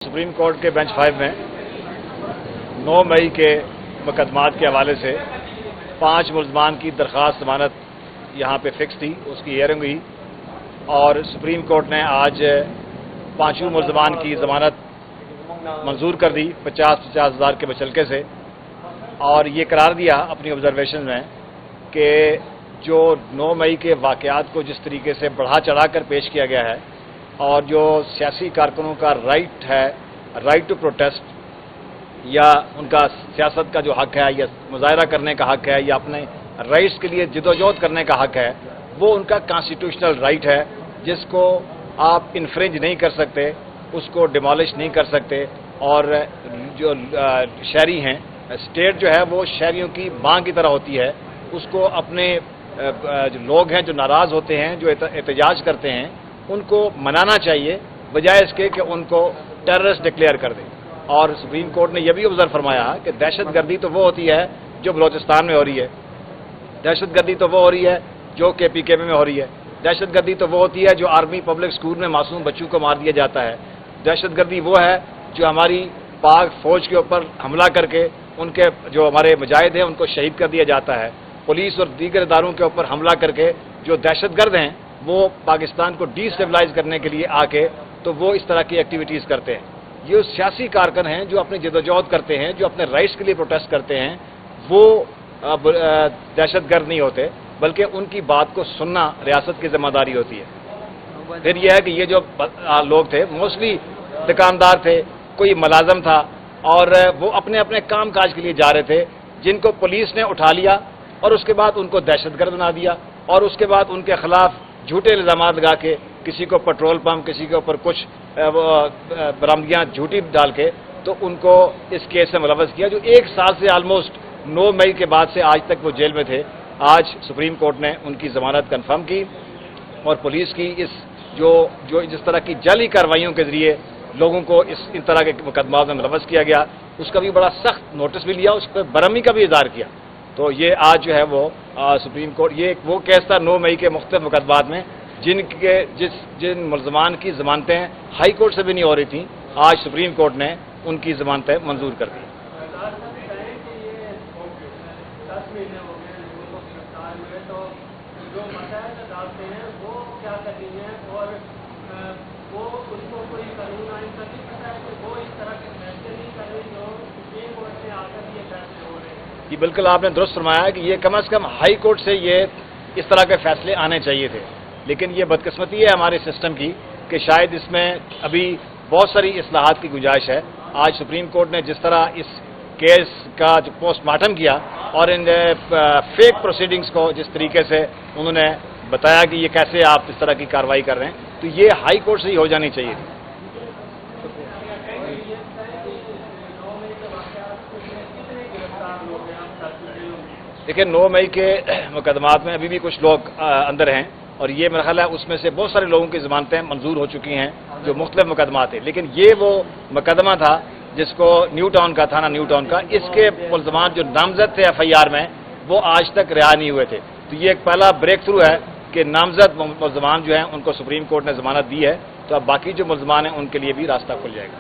Supreme court के bench 5 में 9 मई के मुकदमात के हवाले से 5 मुल्ज़मान की दरख्वास्त ज़मानत यहाँ पे फिक्स थी, उसकी हियरिंग हुई और सुप्रीम कोर्ट ने आज 5 मुल्ज़मान की ज़मानत मंजूर कर दी 50-50 हज़ार के बचलके से, और ये करार दिया अपनी ऑब्जर्वेशन में कि जो 9 मई के वाक़यात को जिस तरीके से बढ़ा चढ़ा कर पेश किया गया है और जो सियासी कारकुनों का राइट है, राइट टू प्रोटेस्ट या उनका सियासत का जो हक है या मुजाहरा करने का हक है या अपने राइट्स के लिए जिदोजहद करने का हक है, वो उनका कॉन्स्टिट्यूशनल राइट है जिसको आप इन्फ्रिंज नहीं कर सकते, उसको डिमोलिश नहीं कर सकते। और जो शहरी हैं, स्टेट जो है वो शहरियों की मांग की तरह होती है, उसको अपने जो लोग हैं जो नाराज़ होते हैं, जो एहतजाज करते हैं, उनको मनाना चाहिए बजाय इसके कि उनको टेररिस्ट डिक्लेयर कर दें। और सुप्रीम कोर्ट ने यह भी ऑब्जर्व फरमाया कि दहशतगर्दी तो वो होती है जो बलोचिस्तान में हो रही है, दहशतगर्दी तो वो हो रही है जो KPKM में हो रही है, दहशतगर्दी तो वो होती है जो आर्मी पब्लिक स्कूल में मासूम बच्चों को मार दिया जाता है, दहशतगर्दी वो है जो हमारी पाक फौज के ऊपर हमला करके उनके जो हमारे मुजाहिद हैं उनको शहीद कर दिया जाता है, पुलिस और दीगर इदारों के ऊपर हमला करके जो दहशतगर्द हैं वो पाकिस्तान को डिस्टेबलाइज करने के लिए आके तो वो इस तरह की एक्टिविटीज़ करते हैं। ये सियासी कारकुन हैं जो अपनी जदोजहद करते हैं, जो अपने राइट्स के लिए प्रोटेस्ट करते हैं, वो दहशतगर्द नहीं होते, बल्कि उनकी बात को सुनना रियासत की जिम्मेदारी होती है। फिर यह है कि ये जो लोग थे मोस्टली दुकानदार थे, कोई मुलाजम था और वो अपने अपने काम काज के लिए जा रहे थे, जिनको पुलिस ने उठा लिया और उसके बाद उनको दहशतगर्द बना दिया और उसके बाद उनके खिलाफ झूठे इल्ज़ाम लगा के किसी को पेट्रोल पंप, किसी के ऊपर कुछ बरामदगियाँ झूठी डाल के तो उनको इस केस में मुलव्वस किया, जो 1 साल से ऑलमोस्ट 9 मई के बाद से आज तक वो जेल में थे। आज सुप्रीम कोर्ट ने उनकी ज़मानत कन्फर्म की और पुलिस की इस जो जिस तरह की जाली कार्रवाइयों के ज़रिए लोगों को इन तरह के मुकदमात में मुलव्वस किया गया, उसका भी बड़ा सख्त नोटिस भी लिया, उस पर बरहमी का भी इज़हार किया। तो ये आज जो है वो सुप्रीम कोर्ट, ये वो केस था 9 मई के मुख्तलिफ मुकदमात में जिन मुल्ज़मान की ज़मानतें हाई कोर्ट से भी नहीं हो रही थी, आज सुप्रीम कोर्ट ने उनकी ज़मानतें मंजूर कर दी। ये बिल्कुल आपने दुरुस्त फरमाया है कि ये कम से कम हाई कोर्ट से ये इस तरह के फैसले आने चाहिए थे, लेकिन ये बदकिस्मती है हमारे सिस्टम की कि शायद इसमें अभी बहुत सारी इस्लाहात की गुंजाइश है। आज सुप्रीम कोर्ट ने जिस तरह इस केस का जो पोस्टमार्टम किया और इन फेक प्रोसीडिंग्स को जिस तरीके से उन्होंने बताया कि ये कैसे आप इस तरह की कार्रवाई कर रहे हैं, तो ये हाई कोर्ट से ही हो जानी चाहिए थी। देखिए 9 मई के मुकदमात में अभी भी कुछ लोग अंदर हैं और ये मेरा ख्याल है उसमें से बहुत सारे लोगों की ज़मानतें मंजूर हो चुकी हैं जो मुख्तलिफ मुकदमात थे, लेकिन ये वो मुकदमा था जिसको न्यू टाउन का, थाना न्यू टाउन का, इसके मुल्ज़मान जो नामजद थे FIR में वो आज तक रिहा नहीं हुए थे। तो ये एक पहला ब्रेक थ्रू है कि नामजद मुल्ज़मान जो हैं उनको सुप्रीम कोर्ट ने ज़मानत दी है, तो अब बाकी जो मुल्ज़मान हैं उनके लिए भी रास्ता खुल जाएगा।